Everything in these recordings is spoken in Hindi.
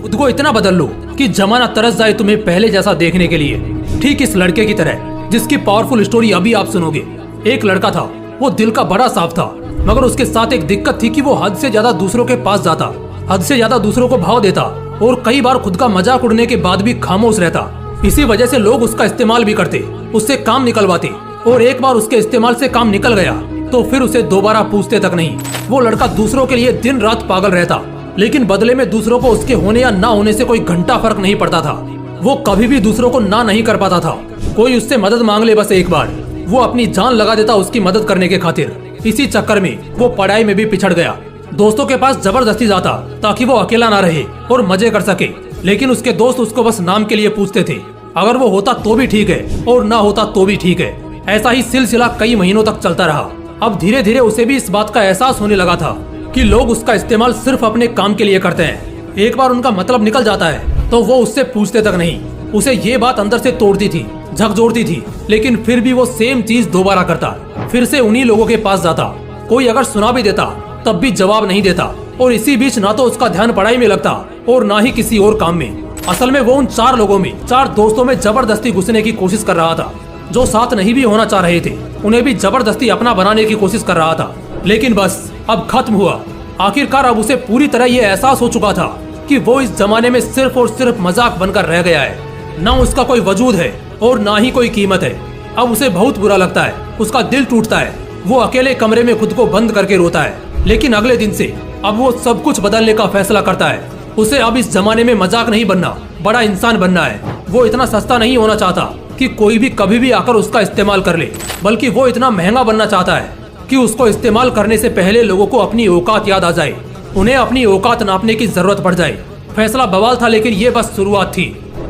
खुद को इतना बदल लो कि जमाना तरस जाए तुम्हें पहले जैसा देखने के लिए। ठीक इस लड़के की तरह जिसकी पावरफुल स्टोरी अभी आप सुनोगे। एक लड़का था, वो दिल का बड़ा साफ था, मगर उसके साथ एक दिक्कत थी कि वो हद से ज्यादा दूसरों के पास जाता, हद से ज्यादा दूसरों को भाव देता और कई बार खुद का मजाक उड़ने के बाद भी खामोश रहता। इसी वजह से लोग उसका इस्तेमाल भी करते, उससे काम निकलवाते, और एक बार उसके इस्तेमाल से काम निकल गया तो फिर उसे दोबारा पूछते तक नहीं। वो लड़का दूसरों के लिए दिन रात पागल रहता, लेकिन बदले में दूसरों को उसके होने या ना होने से कोई घंटा फर्क नहीं पड़ता था। वो कभी भी दूसरों को ना नहीं कर पाता था। कोई उससे मदद मांग ले बस एक बार, वो अपनी जान लगा देता उसकी मदद करने के खातिर। इसी चक्कर में वो पढ़ाई में भी पिछड़ गया। दोस्तों के पास जबरदस्ती जाता ताकि वो अकेला ना रहे और मजे कर सके, लेकिन उसके दोस्त उसको बस नाम के लिए पूछते थे। अगर वो होता तो भी ठीक है और ना होता तो भी ठीक है। ऐसा ही सिलसिला कई महीनों तक चलता रहा। अब धीरे धीरे उसे भी इस बात का एहसास होने लगा था कि लोग उसका इस्तेमाल सिर्फ अपने काम के लिए करते हैं। एक बार उनका मतलब निकल जाता है तो वो उससे पूछते तक नहीं। उसे ये बात अंदर से तोड़ती थी, झकझोरती थी, लेकिन फिर भी वो सेम चीज दोबारा करता। फिर से उन्हीं लोगों के पास जाता। कोई अगर सुना भी देता तब भी जवाब नहीं देता, और इसी बीच ना तो उसका ध्यान पढ़ाई में लगता और ना ही किसी और काम में। असल में वो उन 4 लोगों में, 4 दोस्तों में जबरदस्ती घुसने की कोशिश कर रहा था। जो साथ नहीं भी होना चाह रहे थे उन्हें भी जबरदस्ती अपना बनाने की कोशिश कर रहा था। लेकिन बस अब खत्म हुआ। आखिरकार अब उसे पूरी तरह ये एहसास हो चुका था कि वो इस जमाने में सिर्फ और सिर्फ मजाक बनकर रह गया है। ना उसका कोई वजूद है और ना ही कोई कीमत है। अब उसे बहुत बुरा लगता है, उसका दिल टूटता है। वो अकेले कमरे में खुद को बंद करके रोता है। लेकिन अगले दिन से अब वो सब कुछ बदलने का फैसला करता है। उसे अब इस जमाने में मजाक नहीं बनना, बड़ा इंसान बनना है। वो इतना सस्ता नहीं होना चाहता कि कोई भी कभी भी आकर उसका इस्तेमाल कर ले, बल्कि वो इतना महंगा बनना चाहता है कि उसको इस्तेमाल करने से पहले लोगों को अपनी औकात याद आ जाए, उन्हें अपनी औकात नापने की जरूरत पड़ जाए। फैसला बवाल था, लेकिन ये बस शुरुआत थी।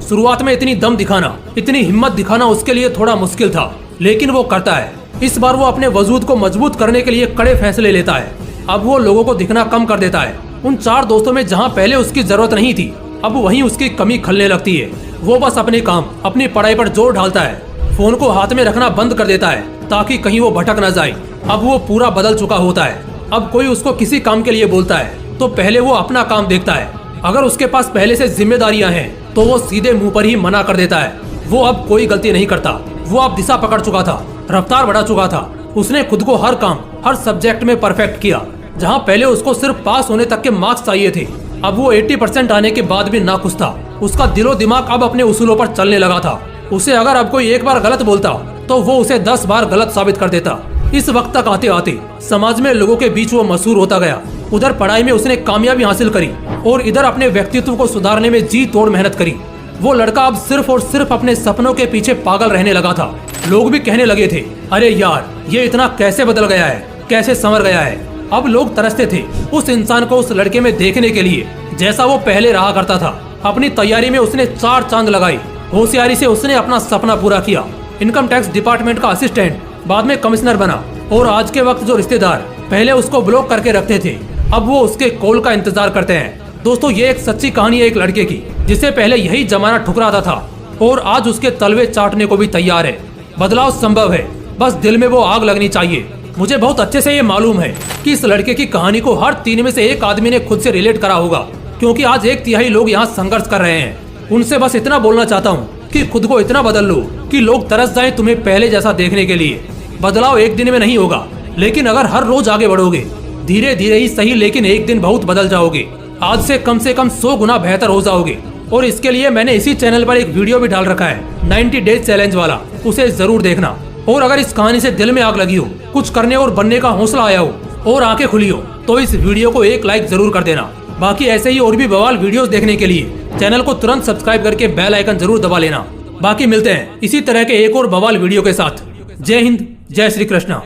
शुरुआत में इतनी दम दिखाना, इतनी हिम्मत दिखाना उसके लिए थोड़ा मुश्किल था, लेकिन वो करता है। इस बार वो अपने वजूद को मजबूत करने के लिए कड़े फैसले लेता है। अब वो लोगों को दिखना कम कर देता है। उन 4 दोस्तों में जहाँ पहले उसकी जरूरत नहीं थी, अब वहीं उसकी कमी खलने लगती है। वो बस अपने काम, अपनी पढ़ाई पर जोर ढालता है। फोन को हाथ में रखना बंद कर देता है ताकि कहीं वो भटक न जाए। अब वो पूरा बदल चुका होता है। अब कोई उसको किसी काम के लिए बोलता है तो पहले वो अपना काम देखता है। अगर उसके पास पहले से जिम्मेदारियां हैं तो वो सीधे मुंह पर ही मना कर देता है। वो अब कोई गलती नहीं करता। वो अब दिशा पकड़ चुका था, रफ्तार बढ़ा चुका था। उसने खुद को हर काम, हर सब्जेक्ट में परफेक्ट किया। जहाँ पहले उसको सिर्फ पास होने तक के मार्क्स चाहिए थे, अब वो 80% आने के बाद भी नाखुश था। उसका दिलो दिमाग अब अपने उसूलों पर चलने लगा था। उसे अगर अब कोई एक बार गलत बोलता तो वो उसे 10 बार गलत साबित कर देता। इस वक्त तक आते आते समाज में लोगों के बीच वो मशहूर होता गया। उधर पढ़ाई में उसने कामयाबी हासिल करी और इधर अपने व्यक्तित्व को सुधारने में जी तोड़ मेहनत करी। वो लड़का अब सिर्फ और सिर्फ अपने सपनों के पीछे पागल रहने लगा था। लोग भी कहने लगे थे, अरे यार ये इतना कैसे बदल गया है, कैसे संवर गया है। अब लोग तरसते थे उस इंसान को उस लड़के में देखने के लिए जैसा वो पहले रहा करता था। अपनी तैयारी में उसने 4 चांद लगाई। होशियारी से उसने अपना सपना पूरा किया। इनकम टैक्स डिपार्टमेंट का असिस्टेंट, बाद में कमिश्नर बना, और आज के वक्त जो रिश्तेदार पहले उसको ब्लॉक करके रखते थे अब वो उसके कॉल का इंतजार करते हैं। दोस्तों, ये एक सच्ची कहानी है एक लड़के की जिसे पहले यही जमाना ठुकराता था और आज उसके तलवे चाटने को भी तैयार है। बदलाव संभव है, बस दिल में वो आग लगनी चाहिए। मुझे बहुत अच्छे से ये मालूम है कि इस लड़के की कहानी को हर 3 में से 1 आदमी ने खुद से रिलेट करा होगा, क्योंकि आज 1/3 लोग यहाँ संघर्ष कर रहे हैं। उनसे बस इतना बोलना चाहता हूँ कि खुद को इतना बदल लो कि लोग तरस जाएं तुम्हें पहले जैसा देखने के लिए। बदलाव एक दिन में नहीं होगा, लेकिन अगर हर रोज आगे बढ़ोगे, धीरे धीरे ही सही, लेकिन एक दिन बहुत बदल जाओगे। आज से कम 100 गुना बेहतर हो जाओगे। और इसके लिए मैंने इसी चैनल पर एक वीडियो भी डाल रखा है, 90 डेज चैलेंज वाला, उसे जरूर देखना। और अगर इस कहानी से दिल में आग लगी हो, कुछ करने और बनने का हौसला आया हो और आंखें खुली हो, तो इस वीडियो को 1 लाइक जरूर कर देना। बाकी ऐसे ही और भी बवाल वीडियोस देखने के लिए चैनल को तुरंत सब्सक्राइब करके बेल आइकन जरूर दबा लेना। बाकी मिलते हैं इसी तरह के एक और बवाल वीडियो के साथ। जय हिंद, जय श्री कृष्णा।